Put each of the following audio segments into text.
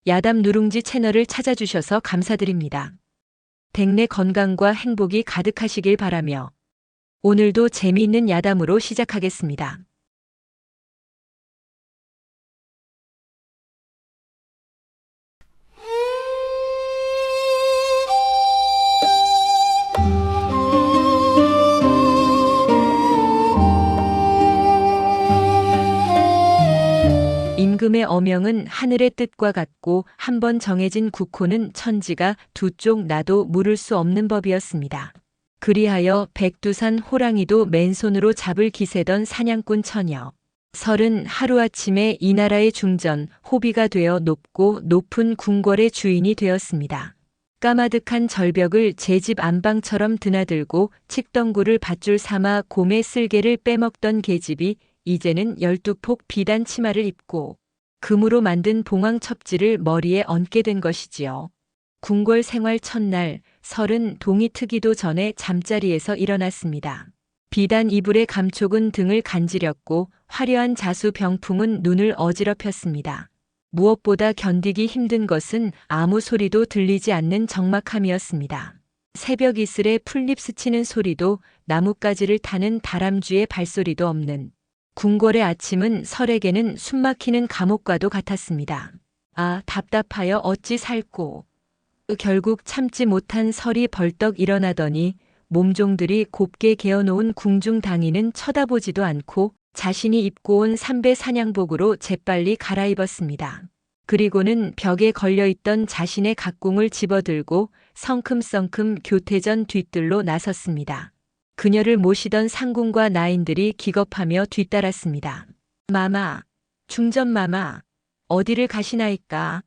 야담 누룽지 채널을 찾아주셔서 감사드립니다. 댁내 건강과 행복이 가득하시길 바라며 오늘도 재미있는 야담으로 시작하겠습니다. 임금의 어명은 하늘의 뜻과 같고 한 번 정해진 국호는 천지가 두 쪽 나도 물을 수 없는 법이었습니다. 그리하여 백두산 호랑이도 맨손으로 잡을 기세던 사냥꾼 처녀 설은 하루아침에 이 나라의 중전 호비가 되어 높고 높은 궁궐의 주인이 되었습니다. 까마득한 절벽을 제 집 안방처럼 드나들고 칡덩굴을 밧줄 삼아 곰의 쓸개를 빼먹던 계집이 이제는 12폭 비단 치마를 입고 금으로 만든 봉황 첩지를 머리에 얹게 된 것이지요. 궁궐 생활 첫날 설은 동이 트기도 전에 잠자리에서 일어났습니다. 비단 이불의 감촉은 등을 간지렸고 화려한 자수 병풍은 눈을 어지럽혔습니다. 무엇보다 견디기 힘든 것은 아무 소리도 들리지 않는 적막함이었습니다. 새벽 이슬에 풀잎 스치는 소리도 나뭇가지를 타는 다람쥐의 발소리도 없는 궁궐의 아침은 설에게는 숨막히는 감옥과도 같았습니다. 아, 답답하여 어찌 살꼬. 결국 참지 못한 설이 벌떡 일어나더니 몸종들이 곱게 개어놓은 궁중 당인은 쳐다보지도 않고 자신이 입고 온 삼배 사냥복으로 재빨리 갈아입었습니다. 그리고는 벽에 걸려있던 자신의 각궁을 집어들고 성큼성큼 교태전 뒤뜰로 나섰습니다. 그녀를 모시던 상궁과 나인들이 기겁하며 뒤따랐습니다. 마마, 중전마마, 어디를 가시나이까?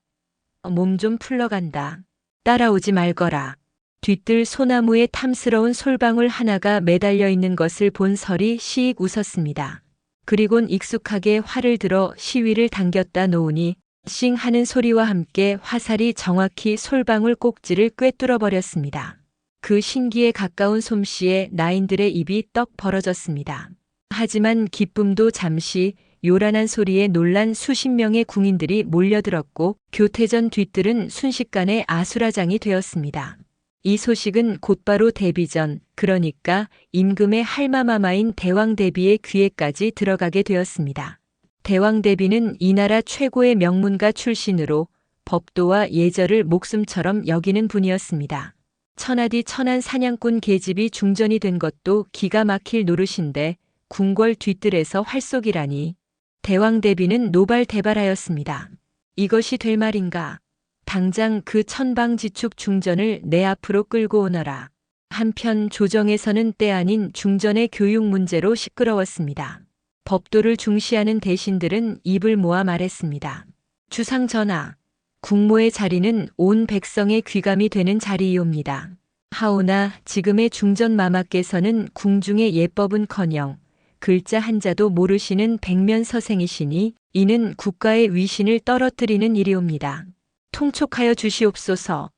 몸 좀 풀러간다. 따라오지 말거라. 뒤뜰 소나무에 탐스러운 솔방울 하나가 매달려 있는 것을 본 설이 시익 웃었습니다. 그리곤 익숙하게 활을 들어 시위를 당겼다 놓으니 싱 하는 소리와 함께 화살이 정확히 솔방울 꼭지를 꿰뚫어 버렸습니다. 그 신기에 가까운 솜씨에 나인들의 입이 떡 벌어졌습니다. 하지만 기쁨도 잠시 요란한 소리에 놀란 수십 명의 궁인들이 몰려들었고 교태전 뒤뜰은 순식간에 아수라장이 되었습니다. 이 소식은 곧바로 대비전, 그러니까 임금의 할마마마인 대왕대비의 귀에까지 들어가게 되었습니다. 대왕대비는 이 나라 최고의 명문가 출신으로 법도와 예절을 목숨처럼 여기는 분이었습니다. 천하디 천한 사냥꾼 계집이 중전이 된 것도 기가 막힐 노릇인데 궁궐 뒤뜰에서 활쏘기라니. 대왕대비는 노발대발하였습니다. 이것이 될 말인가? 당장 그 천방지축 중전을 내 앞으로 끌고 오너라. 한편 조정에서는 때 아닌 중전의 교육 문제로 시끄러웠습니다. 법도를 중시하는 대신들은 입을 모아 말했습니다. 주상전하, 국모의 자리는 온 백성의 귀감이 되는 자리이옵니다. 하오나 지금의 중전마마께서는 궁중의 예법은커녕 글자 한자도 모르시는 백면서생이시니 이는 국가의 위신을 떨어뜨리는 일이옵니다. 통촉하여 주시옵소서.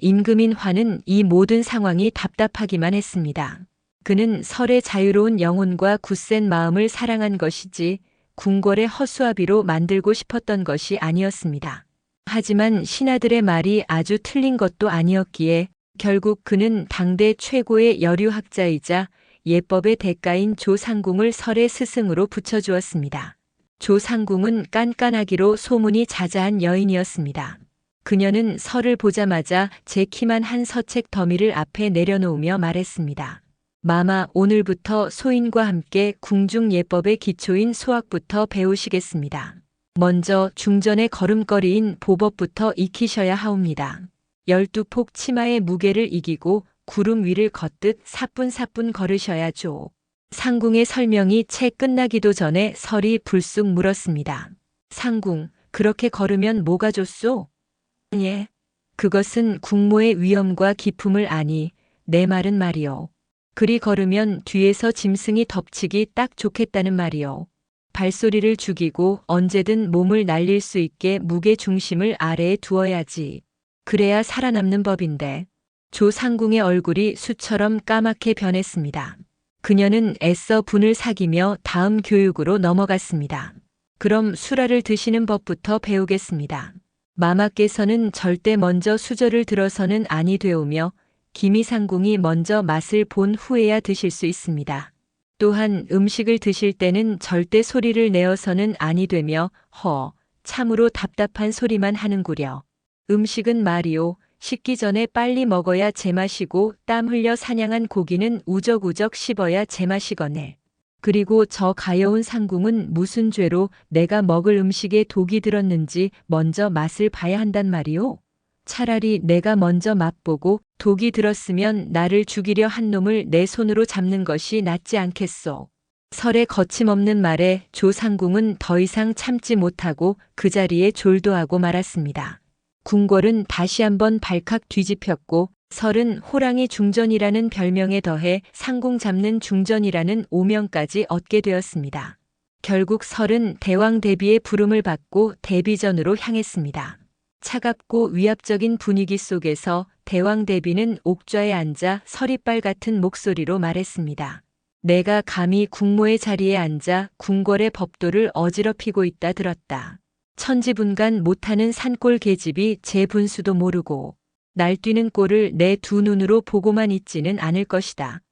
임금인 화는 이 모든 상황이 답답하기만 했습니다. 그는 설의 자유로운 영혼과 굳센 마음을 사랑한 것이지 궁궐의 허수아비로 만들고 싶었던 것이 아니었습니다. 하지만 신하들의 말이 아주 틀린 것도 아니었기에 결국 그는 당대 최고의 여류학자이자 예법의 대가인 조상궁을 설의 스승으로 붙여주었습니다. 조상궁은 깐깐하기로 소문이 자자한 여인이었습니다. 그녀는 설을 보자마자 제 키만 한 서책 더미를 앞에 내려놓으며 말했습니다. 마마, 오늘부터 소인과 함께 궁중 예법의 기초인 소학부터 배우시겠습니다. 먼저 중전의 걸음걸이인 보법부터 익히셔야 하옵니다. 12폭 치마의 무게를 이기고 구름 위를 걷듯 사뿐사뿐 걸으셔야죠. 상궁의 설명이 채 끝나기도 전에 설이 불쑥 물었습니다. 상궁, 그렇게 걸으면 뭐가 좋소? 예, 그것은 국모의 위엄과 기품을 아니 내 말은 말이요. 그리 걸으면 뒤에서 짐승이 덮치기 딱 좋겠다는 말이요. 발소리를 죽이고 언제든 몸을 날릴 수 있게 무게 중심을 아래에 두어야지. 그래야 살아남는 법인데. 조상궁의 얼굴이 수처럼 까맣게 변했습니다. 그녀는 애써 분을 사귀며 다음 교육으로 넘어갔습니다. 그럼 수라를 드시는 법부터 배우겠습니다. 마마께서는 절대 먼저 수저를 들어서는 아니 되오며 기미상궁이 먼저 맛을 본 후에야 드실 수 있습니다. 또한 음식을 드실 때는 절대 소리를 내어서는 아니 되며 참으로 답답한 소리만 하는구려. 음식은 말이오. 식기 전에 빨리 먹어야 제맛이고 땀 흘려 사냥한 고기는 우적우적 씹어야 제맛이거늘. 그리고 저 가여운 상궁은 무슨 죄로 내가 먹을 음식에 독이 들었는지 먼저 맛을 봐야 한단 말이오. 차라리 내가 먼저 맛보고 독이 들었으면 나를 죽이려 한 놈을 내 손으로 잡는 것이 낫지 않겠소. 설의 거침없는 말에 조상궁은 더 이상 참지 못하고 그 자리에 졸도하고 말았습니다. 궁궐은 다시 한번 발칵 뒤집혔고 설은 호랑이 중전이라는 별명에 더해 상궁 잡는 중전이라는 오명까지 얻게 되었습니다. 결국 설은 대왕 대비의 부름을 받고 대비전으로 향했습니다. 차갑고 위압적인 분위기 속에서 대왕 대비는 옥좌에 앉아 서리빨 같은 목소리로 말했습니다. 내가 감히 국모의 자리에 앉아 궁궐의 법도를 어지럽히고 있다 들었다. 천지분간 못하는 산골 계집이 제 분수도 모르고 날뛰는 꼴을 내 두 눈으로 보고만 있지는 않을 것이다.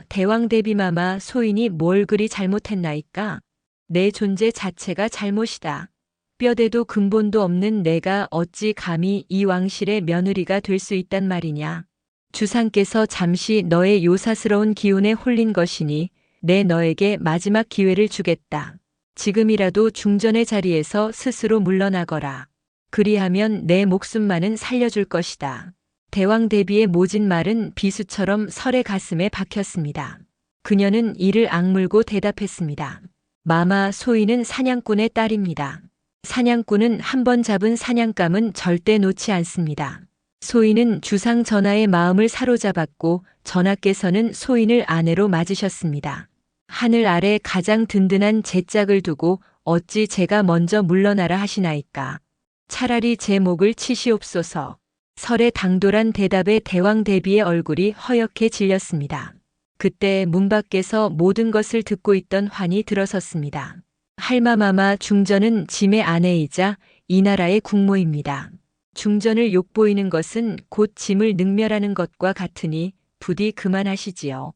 대왕 대비마마 소인이 뭘 그리 잘못했나이까? 내 존재 자체가 잘못이다. 뼈대도 근본도 없는 내가 어찌 감히 이 왕실의 며느리가 될 수 있단 말이냐. 주상께서 잠시 너의 요사스러운 기운에 홀린 것이니 내 너에게 마지막 기회를 주겠다. 지금이라도 중전의 자리에서 스스로 물러나거라. 그리하면 내 목숨만은 살려줄 것이다. 대왕 대비의 모진 말은 비수처럼 설의 가슴에 박혔습니다. 그녀는 이를 악물고 대답했습니다. 마마 소인은 사냥꾼의 딸입니다. 사냥꾼은 한 번 잡은 사냥감은 절대 놓지 않습니다. 소인은 주상 전하의 마음을 사로잡았고 전하께서는 소인을 아내로 맞으셨습니다. 하늘 아래 가장 든든한 제 짝을 두고 어찌 제가 먼저 물러나라 하시나이까. 차라리 제 목을 치시옵소서. 설의 당돌한 대답에 대왕 대비의 얼굴이 허옇게 질렸습니다. 그때 문 밖에서 모든 것을 듣고 있던 환이 들어섰습니다. 할마마마 중전은 짐의 아내이자 이 나라의 국모입니다. 중전을 욕보이는 것은 곧 짐을 능멸하는 것과 같으니 부디 그만하시지요.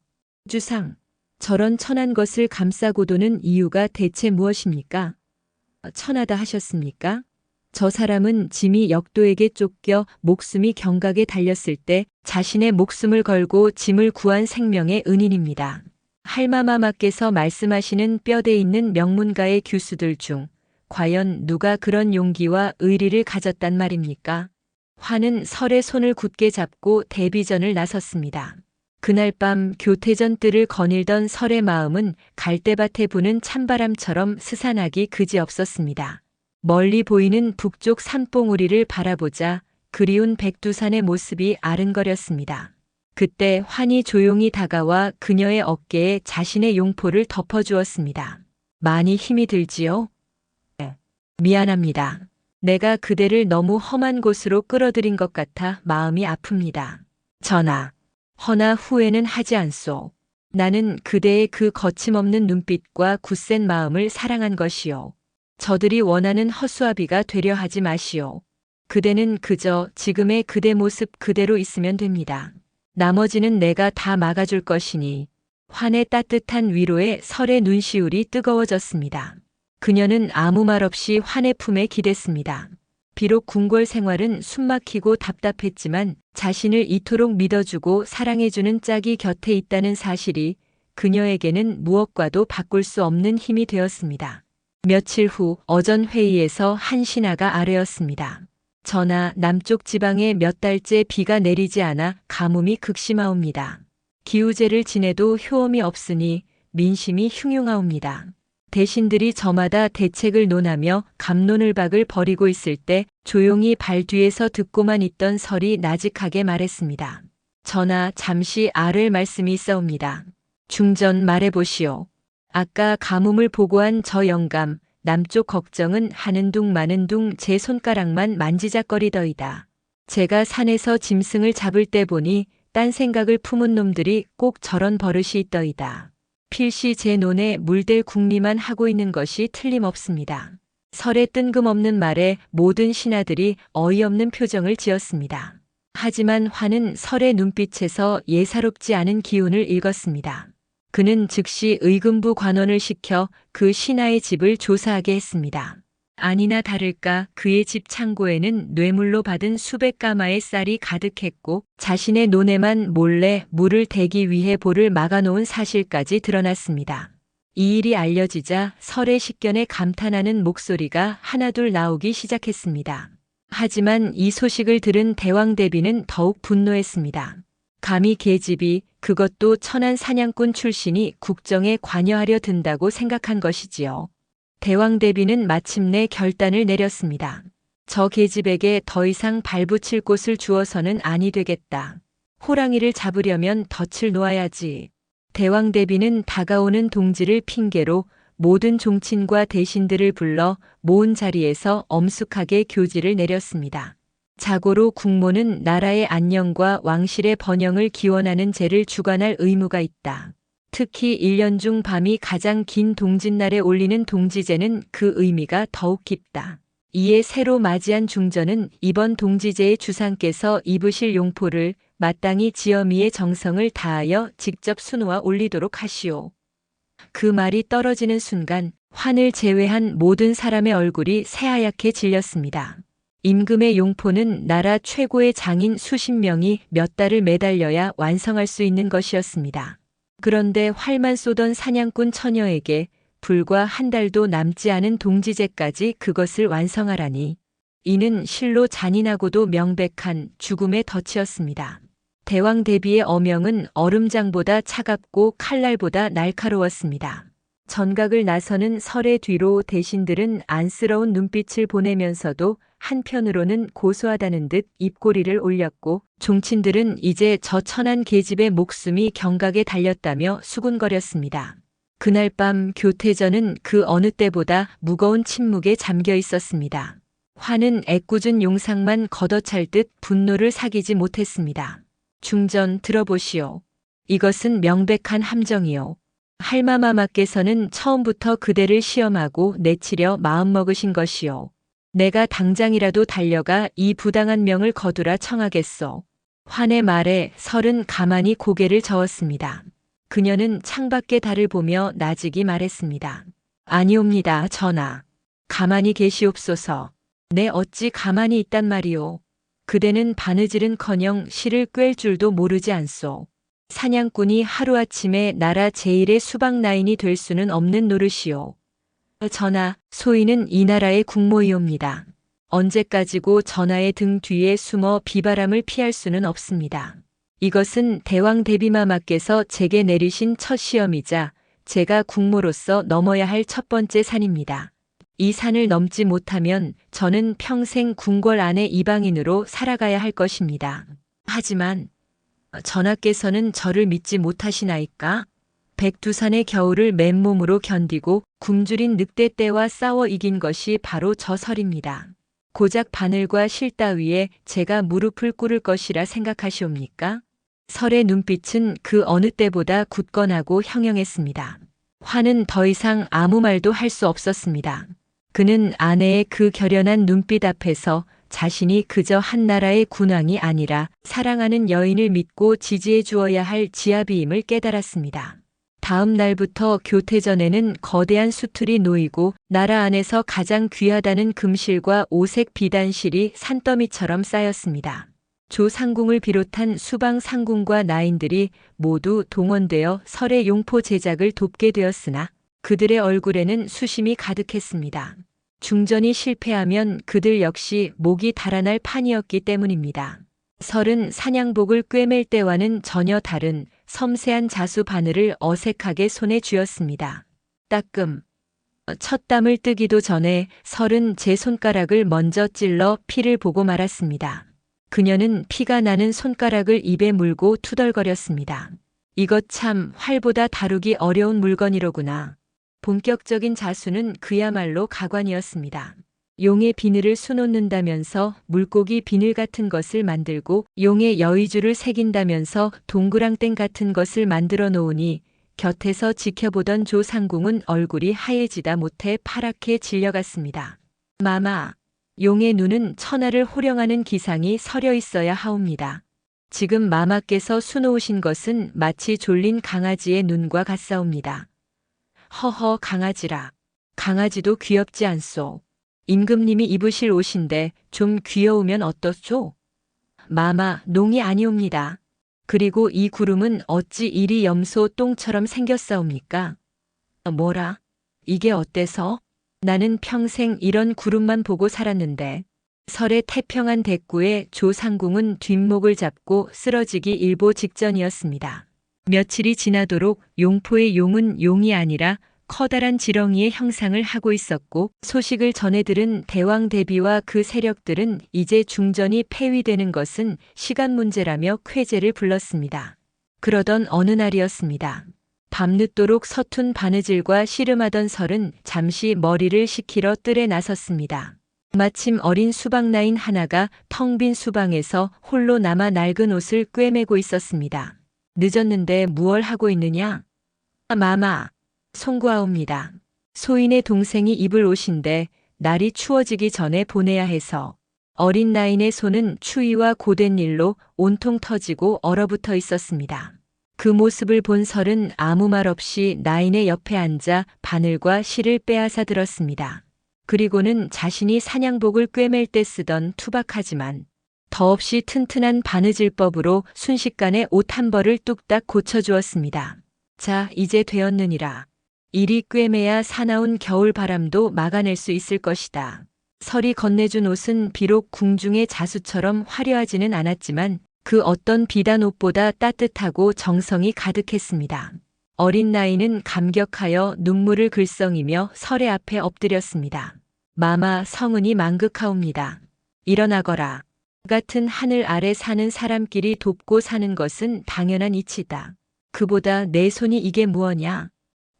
주상, 저런 천한 것을 감싸고 도는 이유가 대체 무엇입니까? 천하다 하셨습니까? 저 사람은 짐이 역도에게 쫓겨 목숨이 경각에 달렸을 때 자신의 목숨을 걸고 짐을 구한 생명의 은인입니다. 할마마마께서 말씀하시는 뼈대 있는 명문가의 규수들 중 과연 누가 그런 용기와 의리를 가졌단 말입니까? 환은 설의 손을 굳게 잡고 대비전을 나섰습니다. 그날 밤 교태전 뜰을 거닐던 설의 마음은 갈대밭에 부는 찬바람처럼 스산하기 그지없었습니다. 멀리 보이는 북쪽 산봉우리를 바라보자 그리운 백두산의 모습이 아른거렸습니다. 그때 환이 조용히 다가와 그녀의 어깨에 자신의 용포를 덮어주었습니다. 많이 힘이 들지요? 네. 미안합니다. 내가 그대를 너무 험한 곳으로 끌어들인 것 같아 마음이 아픕니다. 전하, 허나 후회는 하지 않소. 나는 그대의 그 거침없는 눈빛과 굳센 마음을 사랑한 것이요. 저들이 원하는 허수아비가 되려 하지 마시오. 그대는 그저 지금의 그대 모습 그대로 있으면 됩니다. 나머지는 내가 다 막아줄 것이니. 환의 따뜻한 위로에 설의 눈시울이 뜨거워졌습니다. 그녀는 아무 말 없이 환의 품에 기댔습니다. 비록 궁궐 생활은 숨막히고 답답했지만 자신을 이토록 믿어주고 사랑해주는 짝이 곁에 있다는 사실이 그녀에게는 무엇과도 바꿀 수 없는 힘이 되었습니다. 며칠 후 어전 회의에서 한 신하가 아뢰었습니다. 전하, 남쪽 지방에 몇 달째 비가 내리지 않아 가뭄이 극심하옵니다. 기우제를 지내도 효험이 없으니 민심이 흉흉하옵니다. 대신들이 저마다 대책을 논하며 갑론을박을 벌이고 있을 때 조용히 발 뒤에서 듣고만 있던 설이 나직하게 말했습니다. 전하, 잠시 아랠 말씀이 있사옵니다. 중전 말해보시오. 아까 가뭄을 보고한 저 영감, 남쪽 걱정은 하는 둥 마는 둥 제 손가락만 만지작거리더이다. 제가 산에서 짐승을 잡을 때 보니 딴 생각을 품은 놈들이 꼭 저런 버릇이 있더이다. 필시 제 논에 물댈 궁리만 하고 있는 것이 틀림없습니다. 설의 뜬금없는 말에 모든 신하들이 어이없는 표정을 지었습니다. 하지만 환은 설의 눈빛에서 예사롭지 않은 기운을 읽었습니다. 그는 즉시 의금부 관원을 시켜 그 신하의 집을 조사하게 했습니다. 아니나 다를까 그의 집 창고에는 뇌물로 받은 수백 가마의 쌀이 가득했고 자신의 논에만 몰래 물을 대기 위해 볼을 막아놓은 사실까지 드러났습니다. 이 일이 알려지자 설의 식견에 감탄하는 목소리가 하나둘 나오기 시작했습니다. 하지만 이 소식을 들은 대왕대비는 더욱 분노했습니다. 감히 계집이, 그것도 천한 사냥꾼 출신이 국정에 관여하려 든다고 생각한 것이지요. 대왕대비는 마침내 결단을 내렸습니다. 저 계집에게 더 이상 발붙일 곳을 주어서는 아니 되겠다. 호랑이를 잡으려면 덫을 놓아야지. 대왕대비는 다가오는 동지를 핑계로 모든 종친과 대신들을 불러 모은 자리에서 엄숙하게 교지를 내렸습니다. 자고로 국모는 나라의 안녕과 왕실의 번영을 기원하는 제를 주관할 의무가 있다. 특히 1년 중 밤이 가장 긴 동짓날에 올리는 동지제는 그 의미가 더욱 깊다. 이에 새로 맞이한 중전은 이번 동지제의 주상께서 입으실 용포를 마땅히 지어미의 정성을 다하여 직접 수놓아 올리도록 하시오. 그 말이 떨어지는 순간 환을 제외한 모든 사람의 얼굴이 새하얗게 질렸습니다. 임금의 용포는 나라 최고의 장인 수십 명이 몇 달을 매달려야 완성할 수 있는 것이었습니다. 그런데 활만 쏘던 사냥꾼 처녀에게 불과 한 달도 남지 않은 동지제까지 그것을 완성하라니. 이는 실로 잔인하고도 명백한 죽음의 덫이었습니다. 대왕대비의 어명은 얼음장보다 차갑고 칼날보다 날카로웠습니다. 전각을 나서는 설의 뒤로 대신들은 안쓰러운 눈빛을 보내면서도 한편으로는 고소하다는 듯 입꼬리를 올렸고 종친들은 이제 저 천한 계집의 목숨이 경각에 달렸다며 수군거렸습니다. 그날 밤 교태전은 그 어느 때보다 무거운 침묵에 잠겨 있었습니다. 환은 애꿎은 용상만 걷어찰 듯 분노를 사기지 못했습니다. 중전 들어보시오. 이것은 명백한 함정이요. 할마마마께서는 처음부터 그대를 시험하고 내치려 마음먹으신 것이요. 내가 당장이라도 달려가 이 부당한 명을 거두라 청하겠소. 환의 말에 설은 가만히 고개를 저었습니다. 그녀는 창밖의 달을 보며 나직이 말했습니다. 아니옵니다, 전하. 가만히 계시옵소서. 내 어찌 가만히 있단 말이오. 그대는 바느질은커녕 실을 꿰을 줄도 모르지 않소. 사냥꾼이 하루아침에 나라 제1의 수박라인이 될 수는 없는 노릇이오. 전하, 소인은 이 나라의 국모이옵니다. 언제까지고 전하의 등 뒤에 숨어 비바람을 피할 수는 없습니다. 이것은 대왕대비마마께서 제게 내리신 첫 시험이자 제가 국모로서 넘어야 할 첫 번째 산입니다. 이 산을 넘지 못하면 저는 평생 궁궐 안의 이방인으로 살아가야 할 것입니다. 하지만 전하께서는 저를 믿지 못하시나이까? 백두산의 겨울을 맨몸으로 견디고 굶주린 늑대떼와 싸워 이긴 것이 바로 저 설입니다. 고작 바늘과 실 따위에 제가 무릎을 꿇을 것이라 생각하시옵니까? 설의 눈빛은 그 어느 때보다 굳건하고 형형했습니다. 환은 더 이상 아무 말도 할 수 없었습니다. 그는 아내의 그 결연한 눈빛 앞에서 자신이 그저 한 나라의 군왕이 아니라 사랑하는 여인을 믿고 지지해 주어야 할 지아비임을 깨달았습니다. 다음 날부터 교태전에는 거대한 수틀이 놓이고 나라 안에서 가장 귀하다는 금실과 오색 비단실이 산더미처럼 쌓였습니다. 조상궁을 비롯한 수방 상궁과 나인들이 모두 동원되어 설의 용포 제작을 돕게 되었으나 그들의 얼굴에는 수심이 가득했습니다. 중전이 실패하면 그들 역시 목이 달아날 판이었기 때문입니다. 설은 사냥복을 꿰맬 때와는 전혀 다른 섬세한 자수 바늘을 어색하게 손에 쥐었습니다. 따끔. 첫 땀을 뜨기도 전에 설은 제 손가락을 먼저 찔러 피를 보고 말았습니다. 그녀는 피가 나는 손가락을 입에 물고 투덜거렸습니다. 이것 참 활보다 다루기 어려운 물건이로구나. 본격적인 자수는 그야말로 가관이었습니다. 용의 비늘을 수놓는다면서 물고기 비늘 같은 것을 만들고 용의 여의주를 새긴다면서 동그랑땡 같은 것을 만들어 놓으니 곁에서 지켜보던 조상궁은 얼굴이 하얘지다 못해 파랗게 질려갔습니다. 마마, 용의 눈은 천하를 호령하는 기상이 서려 있어야 하옵니다. 지금 마마께서 수놓으신 것은 마치 졸린 강아지의 눈과 같사옵니다. 허허, 강아지라. 강아지도 귀엽지 않소. 임금님이 입으실 옷인데 좀 귀여우면 어떻소? 마마, 농이 아니옵니다. 그리고 이 구름은 어찌 이리 염소 똥처럼 생겼사옵니까? 뭐라? 이게 어때서? 나는 평생 이런 구름만 보고 살았는데. 설의 태평한 대구에 조상궁은 뒷목을 잡고 쓰러지기 일보 직전이었습니다. 며칠이 지나도록 용포의 용은 용이 아니라 커다란 지렁이의 형상을 하고 있었고, 소식을 전해 들은 대왕 대비와 그 세력들은 이제 중전이 폐위되는 것은 시간 문제라며 쾌재를 불렀습니다. 그러던 어느 날이었습니다. 밤늦도록 서툰 바느질과 씨름하던 설은 잠시 머리를 식히러 뜰에 나섰습니다. 마침 어린 수박나인 하나가 텅 빈 수방에서 홀로 남아 낡은 옷을 꿰매고 있었습니다. 늦었는데 무얼 하고 있느냐? 마마, 송구하옵니다. 소인의 동생이 입을 옷인데 날이 추워지기 전에 보내야 해서. 어린 나인의 손은 추위와 고된 일로 온통 터지고 얼어붙어 있었습니다. 그 모습을 본 설은 아무 말 없이 나인의 옆에 앉아 바늘과 실을 빼앗아 들었습니다. 그리고는 자신이 사냥복을 꿰맬 때 쓰던 투박하지만 더없이 튼튼한 바느질법으로 순식간에 옷 한 벌을 뚝딱 고쳐주었습니다. 자, 이제 되었느니라. 이리 꿰매야 사나운 겨울 바람도 막아낼 수 있을 것이다. 설이 건네준 옷은 비록 궁중의 자수처럼 화려하지는 않았지만 그 어떤 비단 옷보다 따뜻하고 정성이 가득했습니다. 어린 나이는 감격하여 눈물을 글썽이며 설의 앞에 엎드렸습니다. 마마, 성은이 망극하옵니다. 일어나거라. 같은 하늘 아래 사는 사람끼리 돕고 사는 것은 당연한 이치다. 그보다 내 손이 이게 무엇냐?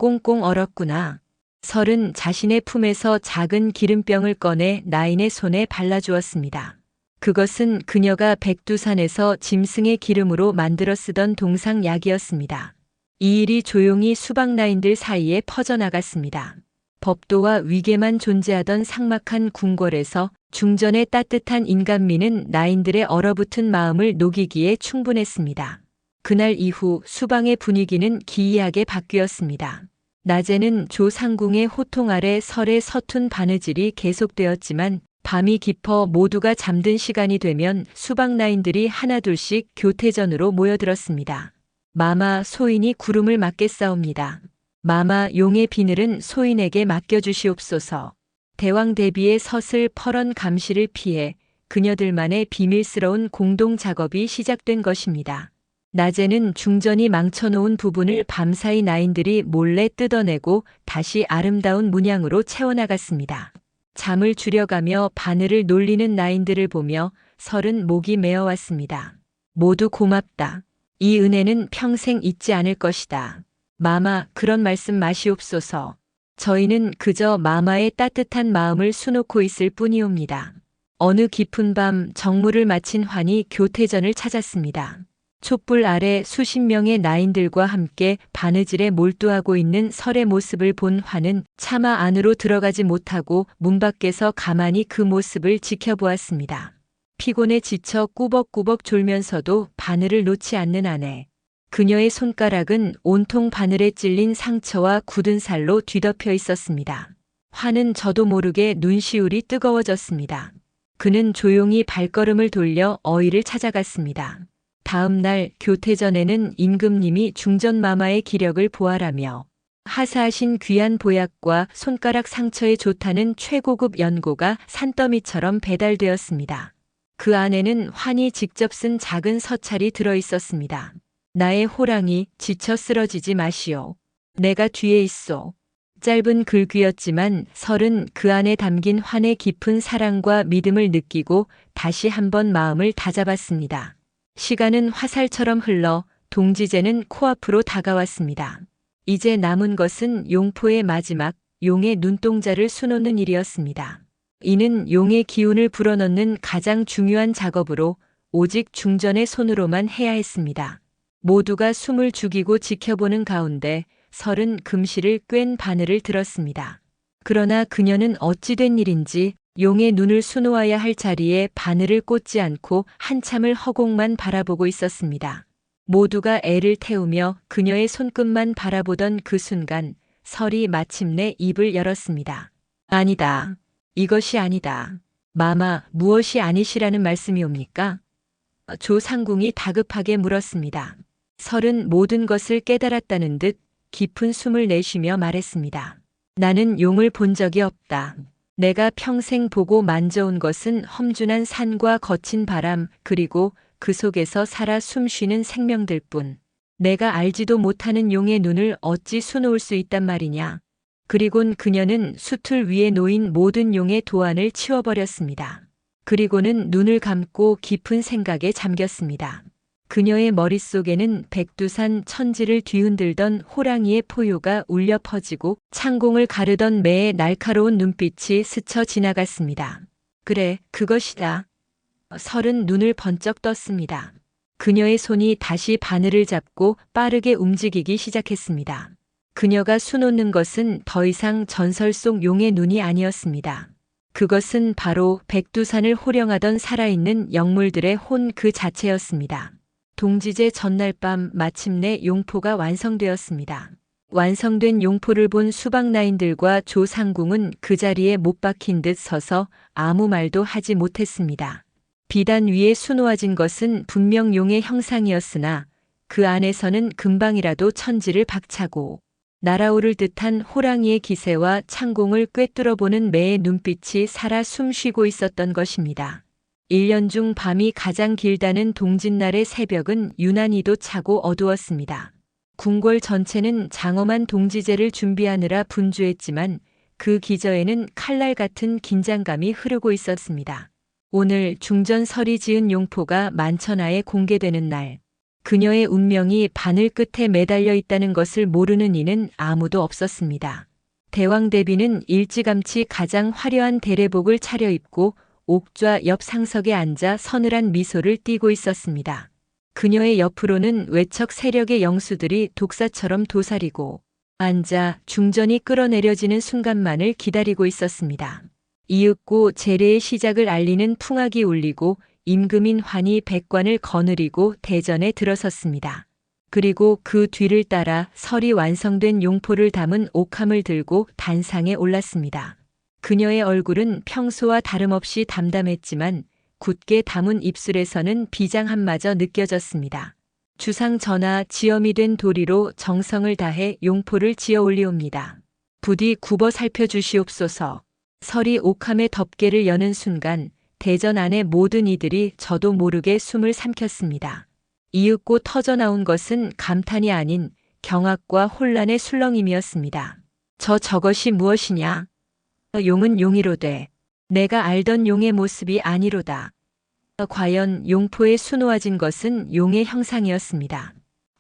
꽁꽁 얼었구나. 설은 자신의 품에서 작은 기름병을 꺼내 나인의 손에 발라주었습니다. 그것은 그녀가 백두산에서 짐승의 기름으로 만들어 쓰던 동상약이었습니다. 이 일이 조용히 수박나인들 사이에 퍼져나갔습니다. 법도와 위계만 존재하던 삭막한 궁궐에서 중전의 따뜻한 인간미는 나인들의 얼어붙은 마음을 녹이기에 충분했습니다. 그날 이후 수방의 분위기는 기이하게 바뀌었습니다. 낮에는 조상궁의 호통 아래 설의 서툰 바느질이 계속되었지만 밤이 깊어 모두가 잠든 시간이 되면 수박나인들이 하나둘씩 교태전으로 모여들었습니다. 마마, 소인이 구름을 맞겠사옵니다. 마마, 용의 비늘은 소인에게 맡겨주시옵소서. 대왕 대비의 서슬 퍼런 감시를 피해 그녀들만의 비밀스러운 공동 작업이 시작된 것입니다. 낮에는 중전이 망쳐놓은 부분을 밤사이 나인들이 몰래 뜯어내고 다시 아름다운 문양으로 채워나갔습니다. 잠을 줄여가며 바늘을 놀리는 나인들을 보며 설은 목이 메어왔습니다. 모두 고맙다. 이 은혜는 평생 잊지 않을 것이다. 마마, 그런 말씀 마시옵소서. 저희는 그저 마마의 따뜻한 마음을 수놓고 있을 뿐이옵니다. 어느 깊은 밤 정무를 마친 환이 교태전을 찾았습니다. 촛불 아래 수십 명의 나인들과 함께 바느질에 몰두하고 있는 설의 모습을 본 환은 차마 안으로 들어가지 못하고 문 밖에서 가만히 그 모습을 지켜보았습니다. 피곤에 지쳐 꾸벅꾸벅 졸면서도 바늘을 놓지 않는 아내. 그녀의 손가락은 온통 바늘에 찔린 상처와 굳은 살로 뒤덮여 있었습니다. 환은 저도 모르게 눈시울이 뜨거워졌습니다. 그는 조용히 발걸음을 돌려 어이를 찾아갔습니다. 다음 날 교태전에는 임금님이 중전마마의 기력을 보아라며 하사하신 귀한 보약과 손가락 상처에 좋다는 최고급 연고가 산더미처럼 배달되었습니다. 그 안에는 환이 직접 쓴 작은 서찰이 들어 있었습니다. 나의 호랑이, 지쳐 쓰러지지 마시오. 내가 뒤에 있소. 짧은 글귀였지만 설은 그 안에 담긴 환의 깊은 사랑과 믿음을 느끼고 다시 한번 마음을 다잡았습니다. 시간은 화살처럼 흘러 동지제는 코앞으로 다가왔습니다. 이제 남은 것은 용포의 마지막 용의 눈동자를 수놓는 일이었습니다. 이는 용의 기운을 불어넣는 가장 중요한 작업으로 오직 중전의 손으로만 해야 했습니다. 모두가 숨을 죽이고 지켜보는 가운데 설은 금실을 꿰은 바늘을 들었습니다. 그러나 그녀는 어찌 된 일인지 용의 눈을 수놓아야 할 자리에 바늘을 꽂지 않고 한참을 허공만 바라보고 있었습니다. 모두가 애를 태우며 그녀의 손끝만 바라보던 그 순간 설이 마침내 입을 열었습니다. 아니다. 이것이 아니다. 마마, 무엇이 아니시라는 말씀이옵니까? 조상궁이 다급하게 물었습니다. 설은 모든 것을 깨달았다는 듯 깊은 숨을 내쉬며 말했습니다. 나는 용을 본 적이 없다. 내가 평생 보고 만져온 것은 험준한 산과 거친 바람 그리고 그 속에서 살아 숨쉬는 생명들 뿐. 내가 알지도 못하는 용의 눈을 어찌 수놓을 수 있단 말이냐. 그리곤 그녀는 수틀 위에 놓인 모든 용의 도안을 치워버렸습니다. 그리고는 눈을 감고 깊은 생각에 잠겼습니다. 그녀의 머릿속에는 백두산 천지를 뒤흔들던 호랑이의 포효가 울려 퍼지고 창공을 가르던 매의 날카로운 눈빛이 스쳐 지나갔습니다. 그래, 그것이다. 설은 눈을 번쩍 떴습니다. 그녀의 손이 다시 바늘을 잡고 빠르게 움직이기 시작했습니다. 그녀가 수놓는 것은 더 이상 전설 속 용의 눈이 아니었습니다. 그것은 바로 백두산을 호령하던 살아있는 영물들의 혼 그 자체였습니다. 동지제 전날 밤 마침내 용포가 완성되었습니다. 완성된 용포를 본 수박나인들과 조상궁은 그 자리에 못 박힌 듯 서서 아무 말도 하지 못했습니다. 비단 위에 수놓아진 것은 분명 용의 형상이었으나 그 안에서는 금방이라도 천지를 박차고 날아오를 듯한 호랑이의 기세와 창공을 꿰뚫어보는 매의 눈빛이 살아 숨쉬고 있었던 것입니다. 1년 중 밤이 가장 길다는 동짓날의 새벽은 유난히도 차고 어두웠습니다. 궁궐 전체는 장엄한 동지제를 준비하느라 분주했지만 그 기저에는 칼날 같은 긴장감이 흐르고 있었습니다. 오늘 중전설이 지은 용포가 만천하에 공개되는 날, 그녀의 운명이 바늘 끝에 매달려 있다는 것을 모르는 이는 아무도 없었습니다. 대왕 대비는 일찌감치 가장 화려한 대례복을 차려입고 옥좌 옆 상석에 앉아 서늘한 미소를 띠고 있었습니다. 그녀의 옆으로는 외척 세력의 영수들이 독사처럼 도사리고 앉아 중전이 끌어내려지는 순간만을 기다리고 있었습니다. 이윽고 제례의 시작을 알리는 풍악이 울리고 임금인 환희 백관을 거느리고 대전에 들어섰습니다. 그리고 그 뒤를 따라 설이 완성된 용포를 담은 옥함을 들고 단상에 올랐습니다. 그녀의 얼굴은 평소와 다름없이 담담했지만 굳게 담은 입술에서는 비장함마저 느껴졌습니다. 주상 전하 지엄이 된 도리로 정성을 다해 용포를 지어 올리옵니다. 부디 굽어 살펴주시옵소서. 설이 옥함의 덮개를 여는 순간 대전 안의 모든 이들이 저도 모르게 숨을 삼켰습니다. 이윽고 터져나온 것은 감탄이 아닌 경악과 혼란의 술렁임이었습니다. 저것이 무엇이냐? 용은 용이로되 내가 알던 용의 모습이 아니로다. 과연 용포에 수놓아진 것은 용의 형상이었습니다.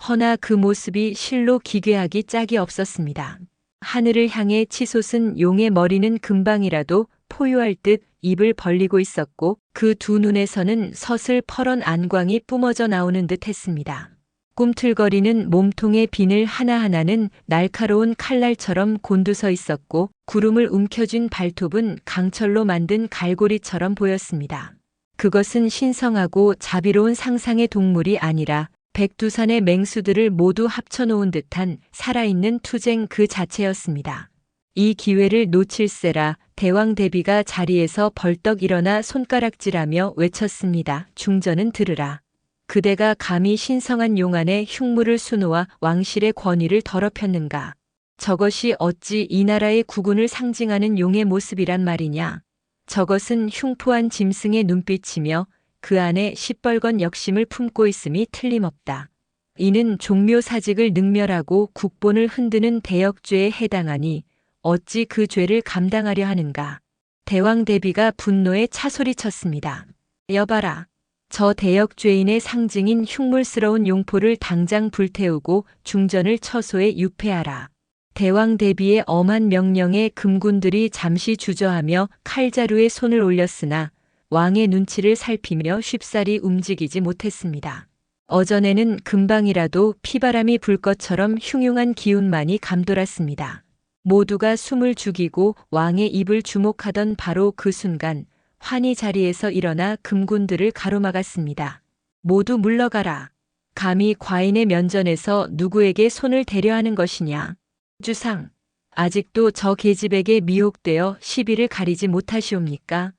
허나 그 모습이 실로 기괴하기 짝이 없었습니다. 하늘을 향해 치솟은 용의 머리는 금방이라도 포효할 듯 입을 벌리고 있었고 그 두 눈에서는 서슬 퍼런 안광이 뿜어져 나오는 듯 했습니다. 꿈틀거리는 몸통의 비늘 하나하나는 날카로운 칼날처럼 곤두서 있었고 구름을 움켜쥔 발톱은 강철로 만든 갈고리처럼 보였습니다. 그것은 신성하고 자비로운 상상의 동물이 아니라 백두산의 맹수들을 모두 합쳐놓은 듯한 살아있는 투쟁 그 자체였습니다. 이 기회를 놓칠세라 대왕 대비가 자리에서 벌떡 일어나 손가락질하며 외쳤습니다. 중전은 들으라. 그대가 감히 신성한 용 안에 흉물을 수놓아 왕실의 권위를 더럽혔는가. 저것이 어찌 이 나라의 국운을 상징하는 용의 모습이란 말이냐. 저것은 흉포한 짐승의 눈빛이며 그 안에 시뻘건 역심을 품고 있음이 틀림없다. 이는 종묘사직을 능멸하고 국본을 흔드는 대역죄에 해당하니 어찌 그 죄를 감당하려 하는가. 대왕 대비가 분노에 차소리쳤습니다. 여봐라. 저 대역죄인의 상징인 흉물스러운 용포를 당장 불태우고 중전을 처소에 유폐하라. 대왕 대비의 엄한 명령에 금군들이 잠시 주저하며 칼자루에 손을 올렸으나 왕의 눈치를 살피며 쉽사리 움직이지 못했습니다. 어전에는 금방이라도 피바람이 불 것처럼 흉흉한 기운만이 감돌았습니다. 모두가 숨을 죽이고 왕의 입을 주목하던 바로 그 순간 환희 자리에서 일어나 금군들을 가로막았습니다. 모두 물러가라. 감히 과인의 면전에서 누구에게 손을 대려 하는 것이냐. 주상, 아직도 저 계집에게 미혹되어 시비를 가리지 못하시옵니까?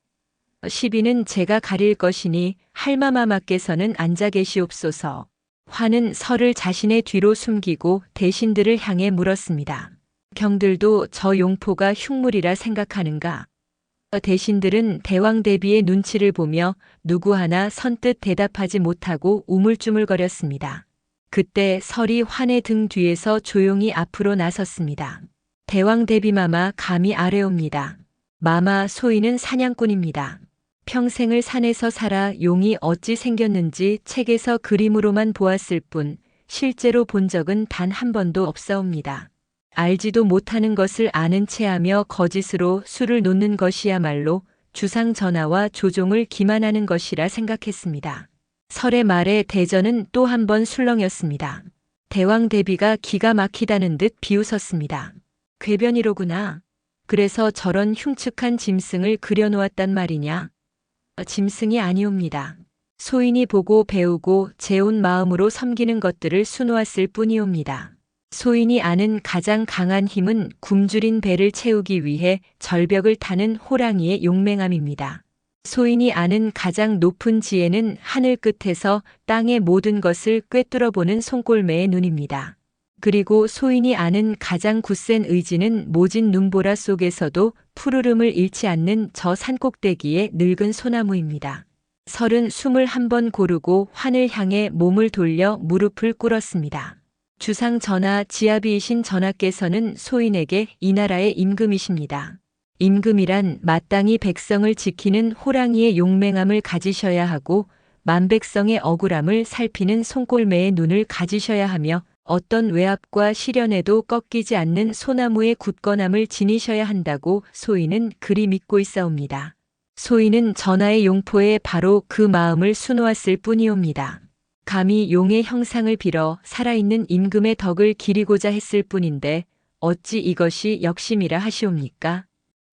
시비는 제가 가릴 것이니 할마마마께서는 앉아 계시옵소서. 환은 설을 자신의 뒤로 숨기고 대신들을 향해 물었습니다. 경들도 저 용포가 흉물이라 생각하는가? 대신들은 대왕 대비의 눈치를 보며 누구 하나 선뜻 대답하지 못하고 우물쭈물거렸습니다. 그때 설이 환의 등 뒤에서 조용히 앞으로 나섰습니다. 대왕 대비마마 감히 아뢰옵니다. 마마 소인은 사냥꾼입니다. 평생을 산에서 살아 용이 어찌 생겼는지 책에서 그림으로만 보았을 뿐 실제로 본 적은 단 한 번도 없사옵니다. 알지도 못하는 것을 아는 체하며 거짓으로 수를 놓는 것이야말로 주상 전하와 조종을 기만하는 것이라 생각했습니다. 설의 말에 대전은 또 한 번 술렁였습니다. 대왕 대비가 기가 막히다는 듯 비웃었습니다. 궤변이로구나. 그래서 저런 흉측한 짐승을 그려놓았단 말이냐? 짐승이 아니옵니다. 소인이 보고 배우고 재온 마음으로 섬기는 것들을 수놓았을 뿐이옵니다. 소인이 아는 가장 강한 힘은 굶주린 배를 채우기 위해 절벽을 타는 호랑이의 용맹함입니다. 소인이 아는 가장 높은 지혜는 하늘 끝에서 땅의 모든 것을 꿰뚫어보는 손골매의 눈입니다. 그리고 소인이 아는 가장 굳센 의지는 모진 눈보라 속에서도 푸르름을 잃지 않는 저 산꼭대기의 늙은 소나무입니다. 설은 숨을 한번 고르고 환을 향해 몸을 돌려 무릎을 꿇었습니다. 주상 전하 지아비이신 전하께서는 소인에게 이 나라의 임금이십니다. 임금이란 마땅히 백성을 지키는 호랑이의 용맹함을 가지셔야 하고 만백성의 억울함을 살피는 손골매의 눈을 가지셔야 하며 어떤 외압과 시련에도 꺾이지 않는 소나무의 굳건함을 지니셔야 한다고 소인은 그리 믿고 있사옵니다. 소인은 전하의 용포에 바로 그 마음을 수놓았을 뿐이옵니다. 감히 용의 형상을 빌어 살아있는 임금의 덕을 기리고자 했을 뿐인데 어찌 이것이 역심이라 하시옵니까?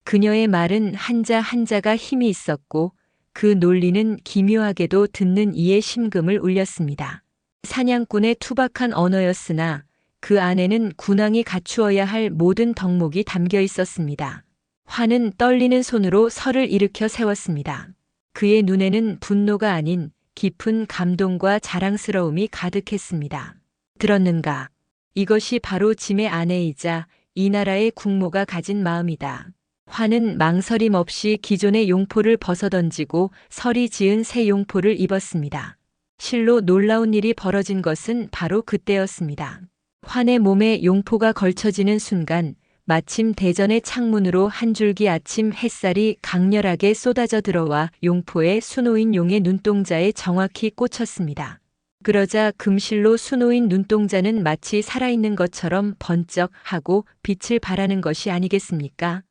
그녀의 말은 한자 한자가 힘이 있었고 그 논리는 기묘하게도 듣는 이의 심금을 울렸습니다. 사냥꾼의 투박한 언어였으나 그 안에는 군왕이 갖추어야 할 모든 덕목이 담겨 있었습니다. 환은 떨리는 손으로 설을 일으켜 세웠습니다. 그의 눈에는 분노가 아닌 깊은 감동과 자랑스러움이 가득했습니다. 들었는가? 이것이 바로 짐의 아내이자 이 나라의 국모가 가진 마음이다. 환은 망설임 없이 기존의 용포를 벗어던지고 설이 지은 새 용포를 입었습니다. 실로 놀라운 일이 벌어진 것은 바로 그때였습니다. 환의 몸에 용포가 걸쳐지는 순간 마침 대전의 창문으로 한 줄기 아침 햇살이 강렬하게 쏟아져 들어와 용포에 수놓인 용의 눈동자에 정확히 꽂혔습니다. 그러자 금실로 수놓인 눈동자는 마치 살아있는 것처럼 번쩍하고 빛을 발하는 것이 아니겠습니까?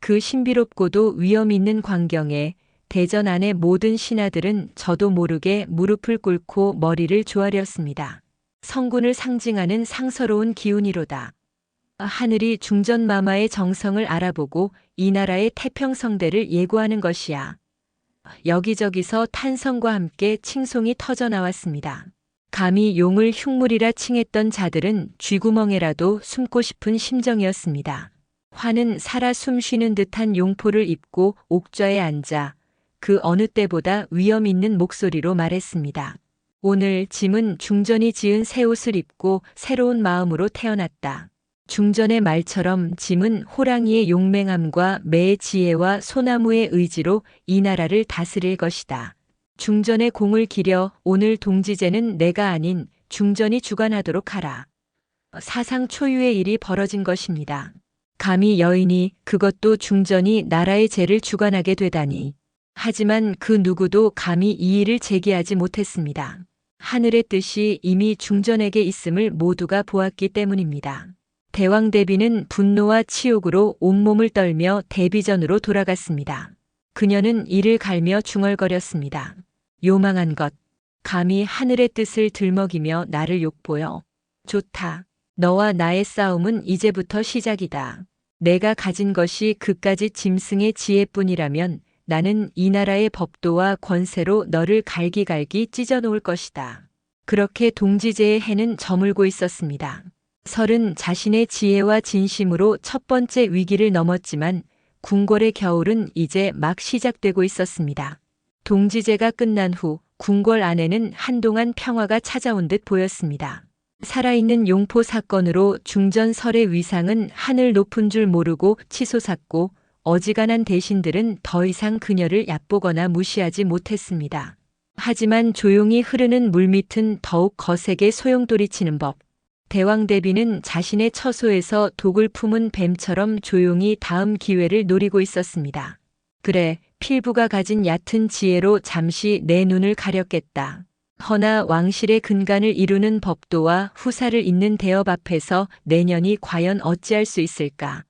그 신비롭고도 위험 있는 광경에 대전 안의 모든 신하들은 저도 모르게 무릎을 꿇고 머리를 조아렸습니다. 성군을 상징하는 상서로운 기운이로다. 하늘이 중전마마의 정성을 알아보고 이 나라의 태평성대를 예고하는 것이야. 여기저기서 탄성과 함께 칭송이 터져 나왔습니다. 감히 용을 흉물이라 칭했던 자들은 쥐구멍에라도 숨고 싶은 심정이었습니다. 환은 살아 숨쉬는 듯한 용포를 입고 옥좌에 앉아 그 어느 때보다 위험 있는 목소리로 말했습니다. 오늘 짐은 중전이 지은 새 옷을 입고 새로운 마음으로 태어났다. 중전의 말처럼 짐은 호랑이의 용맹함과 매의 지혜와 소나무의 의지로 이 나라를 다스릴 것이다. 중전의 공을 기려 오늘 동지제는 내가 아닌 중전이 주관하도록 하라. 사상 초유의 일이 벌어진 것입니다. 감히 여인이 그것도 중전이 나라의 제를 주관하게 되다니. 하지만 그 누구도 감히 이 일을 제기하지 못했습니다. 하늘의 뜻이 이미 중전에게 있음을 모두가 보았기 때문입니다. 대왕 대비는 분노와 치욕으로 온몸을 떨며 대비전으로 돌아갔습니다. 그녀는 이를 갈며 중얼거렸습니다. 요망한 것. 감히 하늘의 뜻을 들먹이며 나를 욕보여. 좋다. 너와 나의 싸움은 이제부터 시작이다. 내가 가진 것이 그까짓 짐승의 지혜뿐이라면 나는 이 나라의 법도와 권세로 너를 갈기갈기 찢어놓을 것이다. 그렇게 동지제의 해는 저물고 있었습니다. 설은 자신의 지혜와 진심으로 첫 번째 위기를 넘었지만 궁궐의 겨울은 이제 막 시작되고 있었습니다. 동지제가 끝난 후 궁궐 안에는 한동안 평화가 찾아온 듯 보였습니다. 살아있는 용포 사건으로 중전설의 위상은 하늘 높은 줄 모르고 치솟았고 어지간한 대신들은 더 이상 그녀를 얕보거나 무시하지 못했습니다. 하지만 조용히 흐르는 물밑은 더욱 거세게 소용돌이치는 법. 대왕대비는 자신의 처소에서 독을 품은 뱀처럼 조용히 다음 기회를 노리고 있었습니다. 그래, 필부가 가진 얕은 지혜로 잠시 내 눈을 가렸겠다. 허나 왕실의 근간을 이루는 법도와 후사를 잇는 대업 앞에서 내년이 과연 어찌할 수 있을까?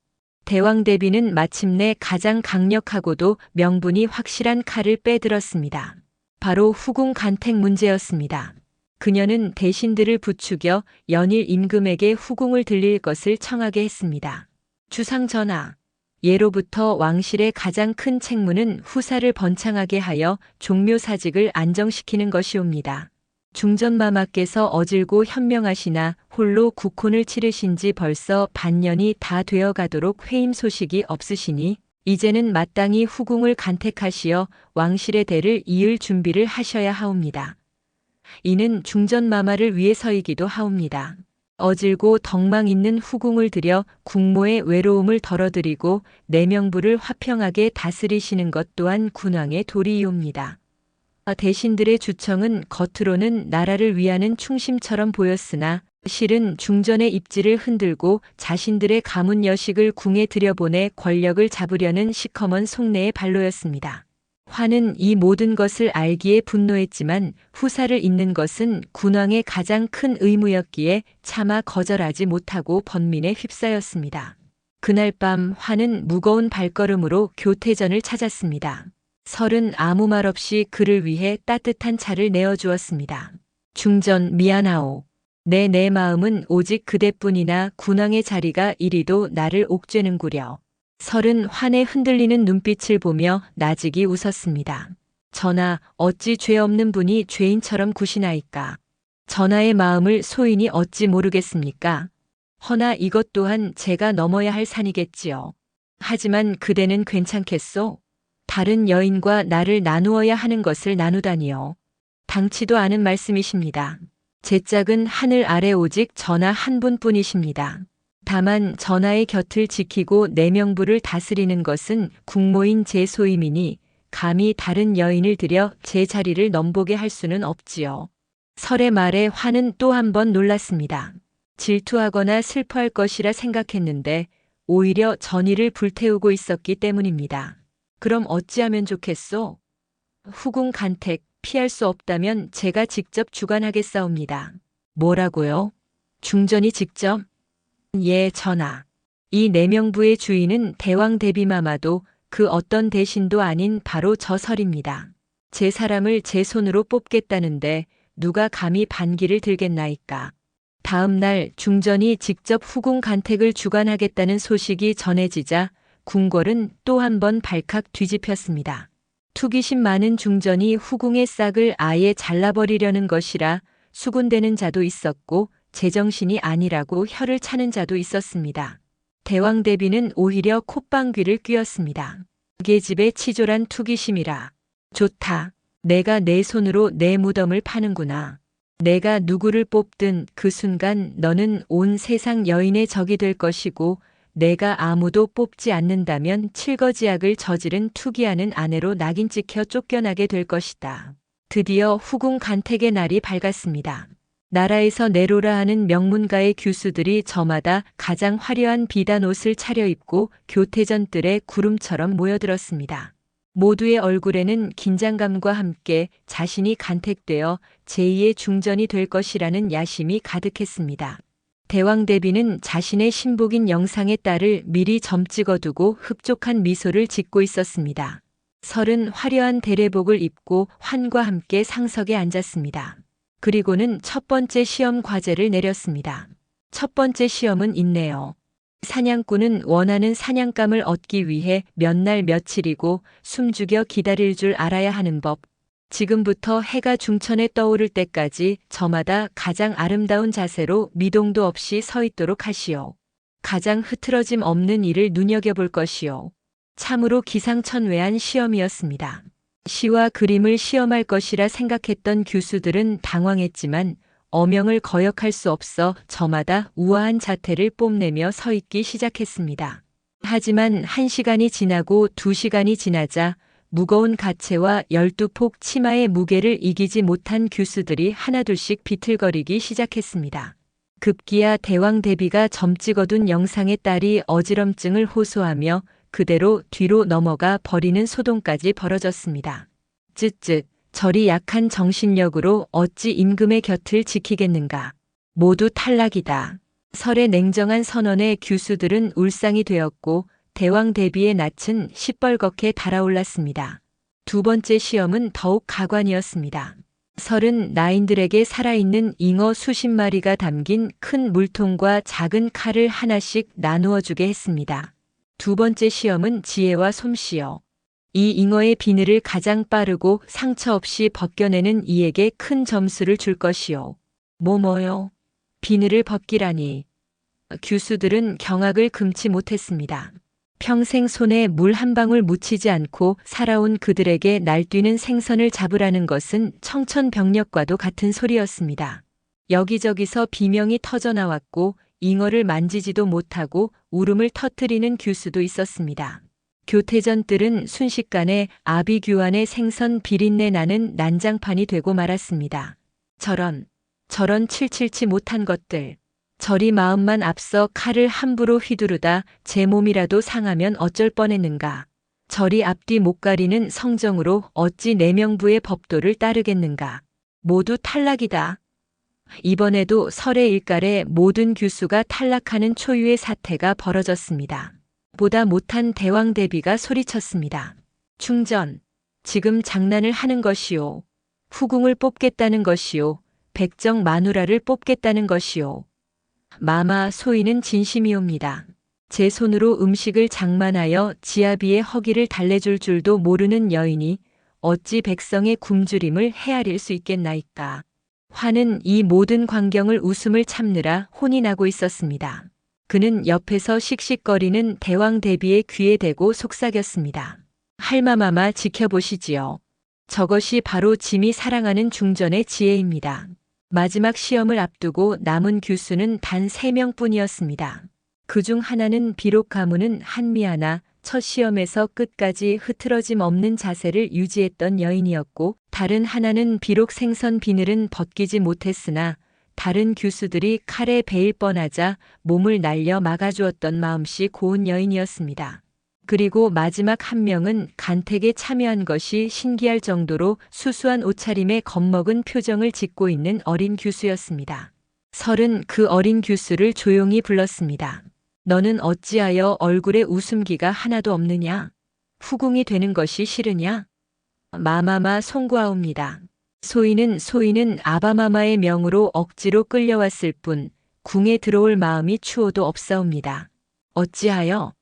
대왕대비는 마침내 가장 강력하고도 명분이 확실한 칼을 빼들었습니다. 바로 후궁 간택 문제였습니다. 그녀는 대신들을 부추겨 연일 임금에게 후궁을 들릴 것을 청하게 했습니다. 주상 전하, 예로부터 왕실의 가장 큰 책무는 후사를 번창하게 하여 종묘사직을 안정시키는 것이옵니다. 중전마마께서 어질고 현명하시나 홀로 국혼을 치르신 지 벌써 반년이 다 되어 가도록 회임 소식이 없으시니 이제는 마땅히 후궁을 간택하시어 왕실의 대를 이을 준비를 하셔야 하옵니다. 이는 중전마마를 위해서이기도 하옵니다. 어질고 덕망 있는 후궁을 들여 국모의 외로움을 덜어드리고 내명부를 화평하게 다스리시는 것 또한 군왕의 도리이옵니다. 대신들의 주청은 겉으로는 나라를 위하는 충심처럼 보였으나 실은 중전의 입지를 흔들고 자신들의 가문 여식을 궁에 들여보내 권력을 잡으려는 시커먼 속내의 발로였습니다. 화는 이 모든 것을 알기에 분노했지만 후사를 잇는 것은 군왕의 가장 큰 의무였기에 차마 거절하지 못하고 번민에 휩싸였습니다. 그날 밤 화는 무거운 발걸음으로 교태전을 찾았습니다. 설은 아무 말 없이 그를 위해 따뜻한 차를 내어주었습니다. 중전 미안하오. 내 마음은 오직 그대뿐이나 군왕의 자리가 이리도 나를 옥죄는구려. 설은 환에 흔들리는 눈빛을 보며 나직이 웃었습니다. 전하, 어찌 죄 없는 분이 죄인처럼 구시나이까. 전하의 마음을 소인이 어찌 모르겠습니까? 허나 이것 또한 제가 넘어야 할 산이겠지요. 하지만 그대는 괜찮겠소? 다른 여인과 나를 나누어야 하는 것을 나누다니요. 당치도 않은 말씀이십니다. 제 짝은 하늘 아래 오직 전하 한 분뿐이십니다. 다만 전하의 곁을 지키고 내명부를 다스리는 것은 국모인 제 소임이니 감히 다른 여인을 들여 제 자리를 넘보게 할 수는 없지요. 설의 말에 화는 또 한 번 놀랐습니다. 질투하거나 슬퍼할 것이라 생각했는데 오히려 전의를 불태우고 있었기 때문입니다. 그럼 어찌하면 좋겠소? 후궁 간택 피할 수 없다면 제가 직접 주관하겠사옵니다. 뭐라고요? 중전이 직접? 예, 전하. 이 내명부의 주인은 대왕대비마마도 그 어떤 대신도 아닌 바로 저 설입니다. 제 사람을 제 손으로 뽑겠다는데 누가 감히 반기를 들겠나이까. 다음 날 중전이 직접 후궁 간택을 주관하겠다는 소식이 전해지자 궁궐은 또 한 번 발칵 뒤집혔습니다. 투기심 많은 중전이 후궁의 싹을 아예 잘라버리려는 것이라 수군대는 자도 있었고 제정신이 아니라고 혀를 차는 자도 있었습니다. 대왕대비는 오히려 콧방귀를 뀌었습니다. 그게 집에 치졸한 투기심이라. 좋다. 내가 내 손으로 내 무덤을 파는구나. 내가 누구를 뽑든 그 순간 너는 온 세상 여인의 적이 될 것이고 내가 아무도 뽑지 않는다면 칠거지약을 저지른 투기하는 아내로 낙인 찍혀 쫓겨나게 될 것이다. 드디어 후궁 간택의 날이 밝았습니다. 나라에서 내로라 하는 명문가의 규수들이 저마다 가장 화려한 비단 옷을 차려입고 교태전뜰에 구름처럼 모여들었습니다. 모두의 얼굴에는 긴장감과 함께 자신이 간택되어 제2의 중전이 될 것이라는 야심이 가득했습니다. 대왕대비는 자신의 신복인 영상의 딸을 미리 점 찍어두고 흡족한 미소를 짓고 있었습니다. 설은 화려한 대례복을 입고 환과 함께 상석에 앉았습니다. 그리고는 첫 번째 시험 과제를 내렸습니다. 첫 번째 시험은 있네요. 사냥꾼은 원하는 사냥감을 얻기 위해 몇 날 며칠이고 숨죽여 기다릴 줄 알아야 하는 법. 지금부터 해가 중천에 떠오를 때까지 저마다 가장 아름다운 자세로 미동도 없이 서 있도록 하시오. 가장 흐트러짐 없는 일을 눈여겨볼 것이오. 참으로 기상천외한 시험이었습니다. 시와 그림을 시험할 것이라 생각했던 교수들은 당황했지만 어명을 거역할 수 없어 저마다 우아한 자태를 뽐내며 서 있기 시작했습니다. 하지만 1시간이 지나고 2시간이 지나자 무거운 가채와 12폭 치마의 무게를 이기지 못한 교수들이 하나둘씩 비틀거리기 시작했습니다. 급기야 대왕 대비가 점 찍어둔 영상의 딸이 어지럼증을 호소하며 그대로 뒤로 넘어가 버리는 소동까지 벌어졌습니다. 쯧쯧, 저리 약한 정신력으로 어찌 임금의 곁을 지키겠는가. 모두 탈락이다. 설의 냉정한 선언에 교수들은 울상이 되었고 대왕 대비의 낯은 시뻘겋게 달아올랐습니다. 두 번째 시험은 더욱 가관이었습니다. 설은 나인들에게 살아있는 잉어 수십 마리가 담긴 큰 물통과 작은 칼을 하나씩 나누어 주게 했습니다. 두 번째 시험은 지혜와 솜씨요. 이 잉어의 비늘을 가장 빠르고 상처 없이 벗겨내는 이에게 큰 점수를 줄 것이요. 뭐요? 비늘을 벗기라니. 교수들은 경악을 금치 못했습니다. 평생 손에 물 한 방울 묻히지 않고 살아온 그들에게 날뛰는 생선을 잡으라는 것은 청천벽력과도 같은 소리였습니다. 여기저기서 비명이 터져나왔고 잉어를 만지지도 못하고 울음을 터뜨리는 교수도 있었습니다. 교태전들은 순식간에 아비규환의 생선 비린내 나는 난장판이 되고 말았습니다. 저런 칠칠치 못한 것들. 저리 마음만 앞서 칼을 함부로 휘두르다 제 몸이라도 상하면 어쩔 뻔했는가. 저리 앞뒤 못 가리는 성정으로 어찌 내 명부의 법도를 따르겠는가. 모두 탈락이다. 이번에도 설의 일갈에 모든 교수가 탈락하는 초유의 사태가 벌어졌습니다. 보다 못한 대왕 대비가 소리쳤습니다. 충전, 지금 장난을 하는 것이오. 후궁을 뽑겠다는 것이오. 백정 마누라를 뽑겠다는 것이오. 마마 소인은 진심이옵니다. 제 손으로 음식을 장만하여 지아비의 허기를 달래줄 줄도 모르는 여인이 어찌 백성의 굶주림을 헤아릴 수 있겠나이까. 화는 이 모든 광경을 웃음을 참느라 혼이 나고 있었습니다. 그는 옆에서 씩씩거리는 대왕 대비의 귀에 대고 속삭였습니다. 할마마마 지켜보시지요. 저것이 바로 짐이 사랑하는 중전의 지혜입니다. 마지막 시험을 앞두고 남은 교수는 단 3명뿐이었습니다. 그중 하나는 비록 가문은 한미하나 첫 시험에서 끝까지 흐트러짐 없는 자세를 유지했던 여인이었고 다른 하나는 비록 생선 비늘은 벗기지 못했으나 다른 교수들이 칼에 베일 뻔하자 몸을 날려 막아주었던 마음씨 고운 여인이었습니다. 그리고 마지막 한 명은 간택에 참여한 것이 신기할 정도로 수수한 옷차림에 겁먹은 표정을 짓고 있는 어린 교수였습니다. 설은 그 어린 교수를 조용히 불렀습니다. 너는 어찌하여 얼굴에 웃음기가 하나도 없느냐? 후궁이 되는 것이 싫으냐? 마마마 송구하옵니다. 소인은 아바마마의 명으로 억지로 끌려왔을 뿐 궁에 들어올 마음이 추호도 없사옵니다. 어찌하여?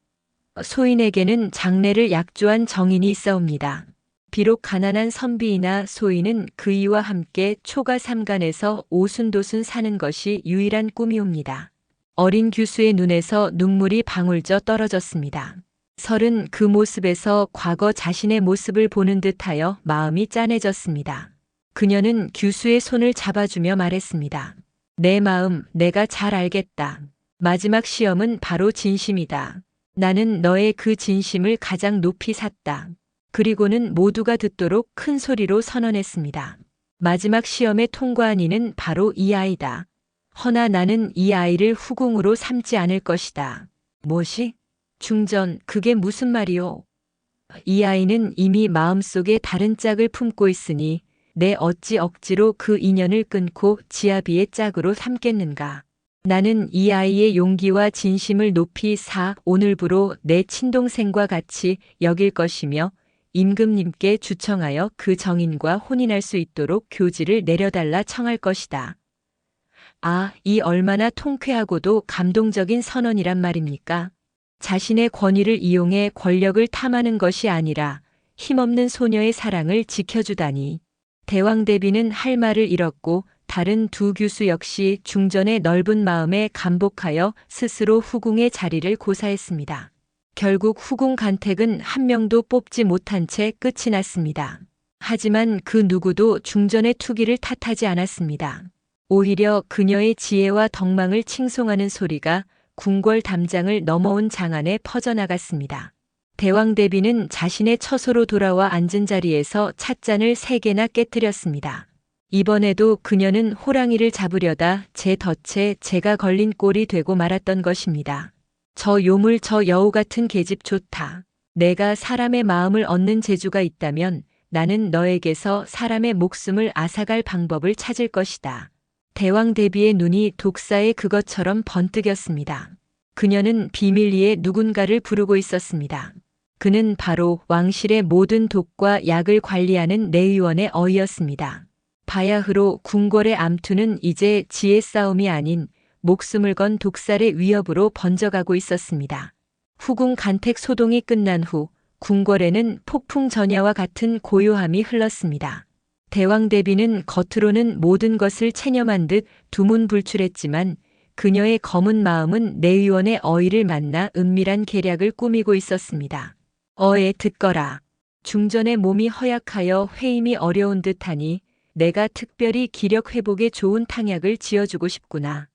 소인에게는 장래를 약조한 정인이 있사옵니다. 비록 가난한 선비이나 소인은 그이와 함께 초가 삼간에서 오순도순 사는 것이 유일한 꿈이옵니다. 어린 교수의 눈에서 눈물이 방울져 떨어졌습니다. 설은 그 모습에서 과거 자신의 모습을 보는 듯하여 마음이 짠해졌습니다. 그녀는 교수의 손을 잡아주며 말했습니다. 내 마음 내가 잘 알겠다. 마지막 시험은 바로 진심이다. 나는 너의 그 진심을 가장 높이 샀다. 그리고는 모두가 듣도록 큰 소리로 선언했습니다. 마지막 시험에 통과한 이는 바로 이 아이다. 허나 나는 이 아이를 후궁으로 삼지 않을 것이다. 무엇이? 중전, 그게 무슨 말이오? 이 아이는 이미 마음속에 다른 짝을 품고 있으니 내 어찌 억지로 그 인연을 끊고 지아비의 짝으로 삼겠는가. 나는 이 아이의 용기와 진심을 높이 오늘부로 내 친동생과 같이 여길 것이며 임금님께 주청하여 그 정인과 혼인할 수 있도록 교지를 내려달라 청할 것이다. 아, 이 얼마나 통쾌하고도 감동적인 선언이란 말입니까? 자신의 권위를 이용해 권력을 탐하는 것이 아니라 힘없는 소녀의 사랑을 지켜주다니. 대왕대비는 할 말을 잃었고 다른 두 교수 역시 중전의 넓은 마음에 감복하여 스스로 후궁의 자리를 고사했습니다. 결국 후궁 간택은 한 명도 뽑지 못한 채 끝이 났습니다. 하지만 그 누구도 중전의 투기를 탓하지 않았습니다. 오히려 그녀의 지혜와 덕망을 칭송하는 소리가 궁궐 담장을 넘어온 장안에 퍼져나갔습니다. 대왕대비는 자신의 처소로 돌아와 앉은 자리에서 찻잔을 3개나 깨뜨렸습니다. 이번에도 그녀는 호랑이를 잡으려다 제 덫에 제가 걸린 꼴이 되고 말았던 것입니다. 저 요물 저 여우 같은 계집 좋다. 내가 사람의 마음을 얻는 재주가 있다면 나는 너에게서 사람의 목숨을 앗아갈 방법을 찾을 것이다. 대왕대비의 눈이 독사의 그것처럼 번뜩였습니다. 그녀는 비밀리에 누군가를 부르고 있었습니다. 그는 바로 왕실의 모든 독과 약을 관리하는 내의원의 어이였습니다. 바야흐로 궁궐의 암투는 이제 지혜 싸움이 아닌 목숨을 건 독살의 위협으로 번져가고 있었습니다. 후궁 간택 소동이 끝난 후 궁궐에는 폭풍 전야와 같은 고요함이 흘렀습니다. 대왕대비는 겉으로는 모든 것을 체념한 듯 두문불출했지만 그녀의 검은 마음은 내의원의 어이를 만나 은밀한 계략을 꾸미고 있었습니다. 듣거라. 중전의 몸이 허약하여 회임이 어려운 듯하니 내가 특별히 기력 회복에 좋은 탕약을 지어주고 싶구나.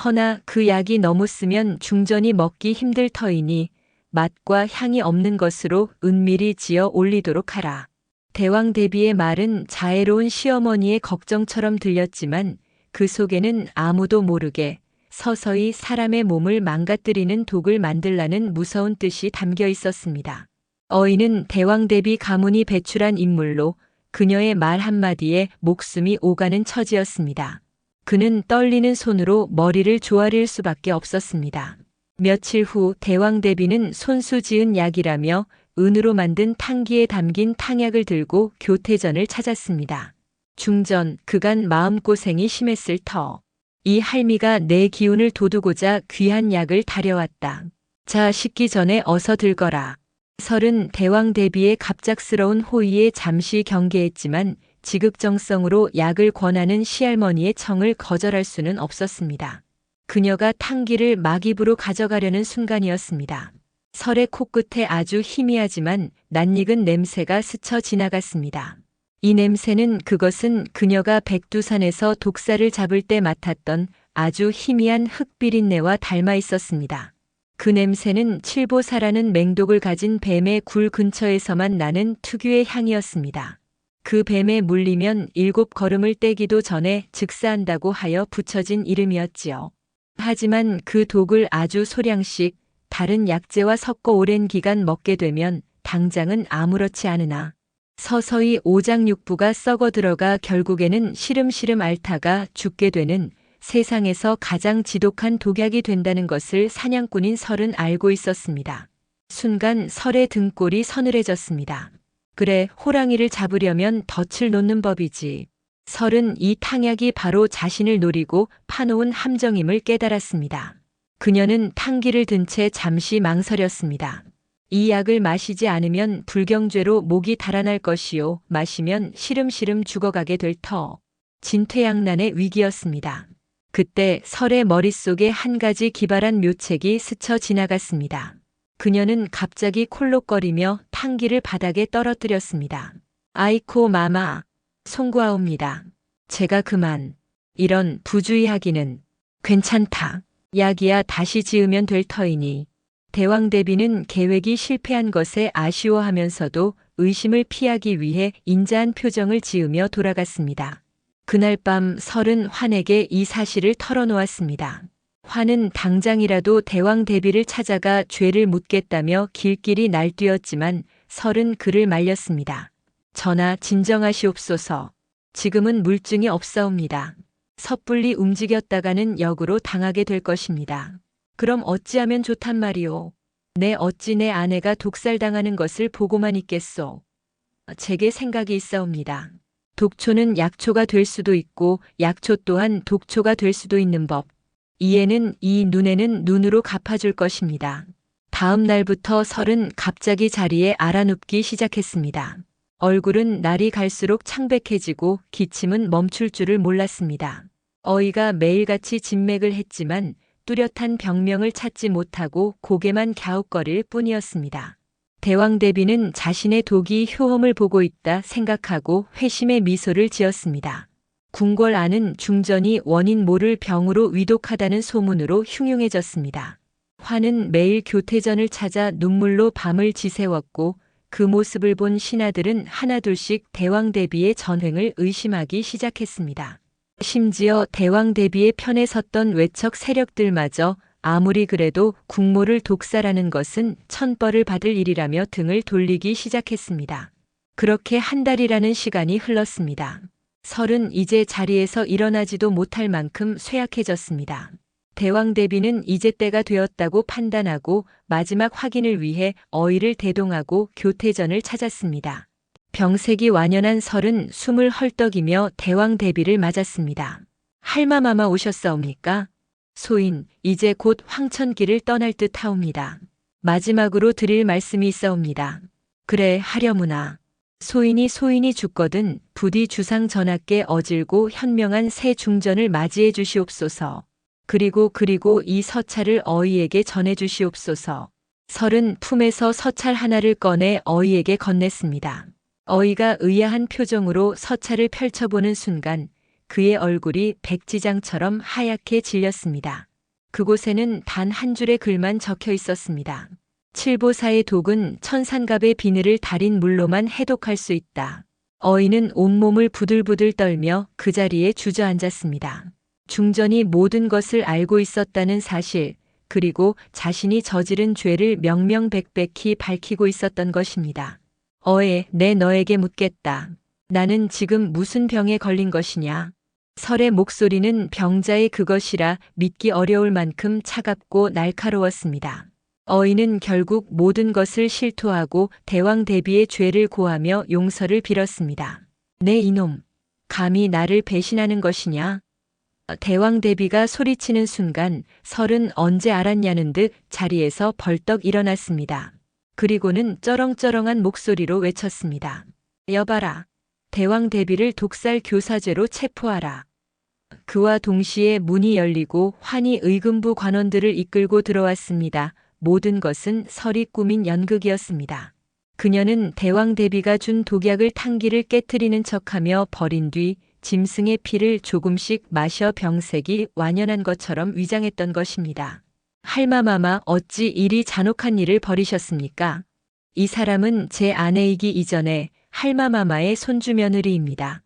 허나 그 약이 너무 쓰면 중전이 먹기 힘들 터이니 맛과 향이 없는 것으로 은밀히 지어 올리도록 하라. 대왕대비의 말은 자애로운 시어머니의 걱정처럼 들렸지만 그 속에는 아무도 모르게 서서히 사람의 몸을 망가뜨리는 독을 만들라는 무서운 뜻이 담겨 있었습니다. 어이는 대왕대비 가문이 배출한 인물로 그녀의 말 한마디에 목숨이 오가는 처지였습니다. 그는 떨리는 손으로 머리를 조아릴 수밖에 없었습니다. 며칠 후 대왕대비는 손수 지은 약이라며 은으로 만든 탕기에 담긴 탕약을 들고 교태전을 찾았습니다. 중전, 그간 마음고생이 심했을 터. 이 할미가 내 기운을 돋우고자 귀한 약을 다려왔다. 자, 식기 전에 어서 들거라. 설은 대왕대비의 갑작스러운 호의에 잠시 경계했지만 지극정성으로 약을 권하는 시할머니의 청을 거절할 수는 없었습니다. 그녀가 탕기를 막 입으로 가져가려는 순간이었습니다. 설의 코끝에 아주 희미하지만 낯익은 냄새가 스쳐 지나갔습니다. 이 냄새는 그것은 그녀가 백두산에서 독사를 잡을 때 맡았던 아주 희미한 흙비린내와 닮아 있었습니다. 그 냄새는 칠보사라는 맹독을 가진 뱀의 굴 근처에서만 나는 특유의 향이었습니다. 그 뱀에 물리면 7걸음을 떼기도 전에 즉사한다고 하여 붙여진 이름이었지요. 하지만 그 독을 아주 소량씩 다른 약재와 섞어 오랜 기간 먹게 되면 당장은 아무렇지 않으나 서서히 오장육부가 썩어 들어가 결국에는 시름시름 앓다가 죽게 되는 세상에서 가장 지독한 독약이 된다는 것을 사냥꾼인 설은 알고 있었습니다. 순간 설의 등골이 서늘해졌습니다. 그래, 호랑이를 잡으려면 덫을 놓는 법이지. 설은 이 탕약이 바로 자신을 노리고 파놓은 함정임을 깨달았습니다. 그녀는 탕기를 든 채 잠시 망설였습니다. 이 약을 마시지 않으면 불경죄로 목이 달아날 것이요, 마시면 시름시름 죽어가게 될 터. 진퇴양난의 위기였습니다. 그때 설의 머릿속에 한 가지 기발한 묘책이 스쳐 지나갔습니다. 그녀는 갑자기 콜록거리며 탕기를 바닥에 떨어뜨렸습니다. 아이코 마마, 송구하옵니다. 제가 그만. 이런 부주의하기는. 괜찮다. 약이야 다시 지으면 될 터이니. 대왕대비는 계획이 실패한 것에 아쉬워하면서도 의심을 피하기 위해 인자한 표정을 지으며 돌아갔습니다. 그날 밤 설은 환에게 이 사실을 털어놓았습니다. 환은 당장이라도 대왕대비를 찾아가 죄를 묻겠다며 길길이 날뛰었지만 설은 그를 말렸습니다. 전하, 진정하시옵소서. 지금은 물증이 없사옵니다. 섣불리 움직였다가는 역으로 당하게 될 것입니다. 그럼 어찌하면 좋단 말이오. 어찌 내 아내가 독살당하는 것을 보고만 있겠소. 제게 생각이 있사옵니다. 독초는 약초가 될 수도 있고 약초 또한 독초가 될 수도 있는 법. 이에는 이 눈에는 눈으로 갚아줄 것입니다. 다음 날부터 설은 갑자기 자리에 알아눕기 시작했습니다. 얼굴은 날이 갈수록 창백해지고 기침은 멈출 줄을 몰랐습니다. 어이가 매일같이 진맥을 했지만 뚜렷한 병명을 찾지 못하고 고개만 갸웃거릴 뿐이었습니다. 대왕대비는 자신의 독이 효험을 보고 있다 생각하고 회심의 미소를 지었습니다. 궁궐 안은 중전이 원인 모를 병으로 위독하다는 소문으로 흉흉해졌습니다. 환은 매일 교태전을 찾아 눈물로 밤을 지새웠고 그 모습을 본 신하들은 하나둘씩 대왕대비의 전횡을 의심하기 시작했습니다. 심지어 대왕대비의 편에 섰던 외척 세력들마저 아무리 그래도 국모를 독살하는 것은 천벌을 받을 일이라며 등을 돌리기 시작했습니다. 그렇게 한 달이라는 시간이 흘렀습니다. 설은 이제 자리에서 일어나지도 못할 만큼 쇠약해졌습니다. 대왕대비는 이제 때가 되었다고 판단하고 마지막 확인을 위해 어이를 대동하고 교태전을 찾았습니다. 병색이 완연한 설은 숨을 헐떡이며 대왕대비를 맞았습니다. 할마마마 오셨사옵니까? 소인, 이제 곧 황천길을 떠날 듯 하옵니다. 마지막으로 드릴 말씀이 있사옵니다. 그래, 하려무나. 소인이 죽거든 부디 주상 전하께 어질고 현명한 새 중전을 맞이해 주시옵소서. 그리고 이 서찰을 어이에게 전해 주시옵소서. 설은 품에서 서찰 하나를 꺼내 어이에게 건넸습니다. 어이가 의아한 표정으로 서찰을 펼쳐보는 순간 그의 얼굴이 백지장처럼 하얗게 질렸습니다. 그곳에는 단 한 줄의 글만 적혀 있었습니다. 칠보사의 독은 천산갑의 비늘을 달인 물로만 해독할 수 있다. 어이는 온몸을 부들부들 떨며 그 자리에 주저앉았습니다. 중전이 모든 것을 알고 있었다는 사실, 그리고 자신이 저지른 죄를 명명백백히 밝히고 있었던 것입니다. 어에, 내 너에게 묻겠다. 나는 지금 무슨 병에 걸린 것이냐? 설의 목소리는 병자의 그것이라 믿기 어려울 만큼 차갑고 날카로웠습니다. 어이는 결국 모든 것을 실토하고 대왕대비의 죄를 고하며 용서를 빌었습니다. 내 이놈, 감히 나를 배신하는 것이냐? 대왕대비가 소리치는 순간 설은 언제 알았냐는 듯 자리에서 벌떡 일어났습니다. 그리고는 쩌렁쩌렁한 목소리로 외쳤습니다. 여봐라. 대왕대비를 독살 교사죄로 체포하라. 그와 동시에 문이 열리고 환희 의금부 관원들을 이끌고 들어왔습니다. 모든 것은 설이 꾸민 연극이었습니다. 그녀는 대왕대비가 준 독약을 탕기를 깨트리는 척하며 버린 뒤 짐승의 피를 조금씩 마셔 병색이 완연한 것처럼 위장했던 것입니다. 할마마마, 어찌 이리 잔혹한 일을 벌이셨습니까? 이 사람은 제 아내이기 이전에 할마마마의 손주며느리입니다.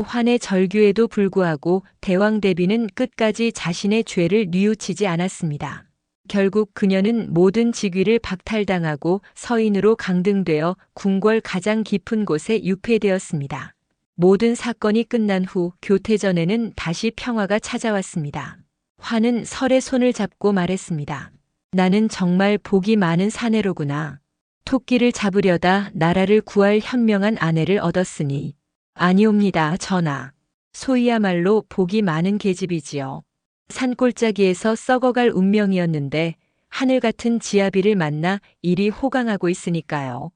환의 절규에도 불구하고 대왕대비는 끝까지 자신의 죄를 뉘우치지 않았습니다. 결국 그녀는 모든 직위를 박탈당하고 서인으로 강등되어 궁궐 가장 깊은 곳에 유폐되었습니다. 모든 사건이 끝난 후 교태전에는 다시 평화가 찾아왔습니다. 환은 설의 손을 잡고 말했습니다. 나는 정말 복이 많은 사내로구나. 토끼를 잡으려다 나라를 구할 현명한 아내를 얻었으니. 아니옵니다, 전하. 소이야말로 복이 많은 계집이지요. 산골짜기에서 썩어갈 운명이었는데 하늘 같은 지아비를 만나 이리 호강하고 있으니까요.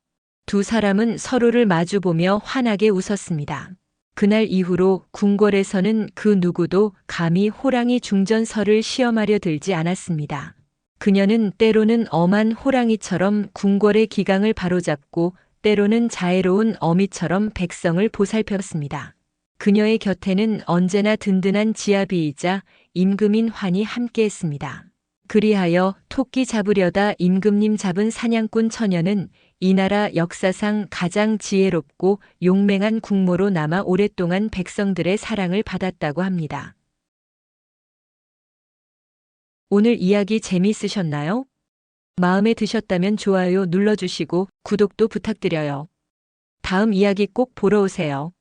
두 사람은 서로를 마주보며 환하게 웃었습니다. 그날 이후로 궁궐에서는 그 누구도 감히 호랑이 중전설을 시험하려 들지 않았습니다. 그녀는 때로는 엄한 호랑이처럼 궁궐의 기강을 바로잡고 때로는 자애로운 어미처럼 백성을 보살폈습니다. 그녀의 곁에는 언제나 든든한 지아비이자 임금인 환이 함께했습니다. 그리하여 토끼 잡으려다 임금님 잡은 사냥꾼 처녀는 이 나라 역사상 가장 지혜롭고 용맹한 국모로 남아 오랫동안 백성들의 사랑을 받았다고 합니다. 오늘 이야기 재미있으셨나요? 마음에 드셨다면 좋아요 눌러주시고 구독도 부탁드려요. 다음 이야기 꼭 보러 오세요.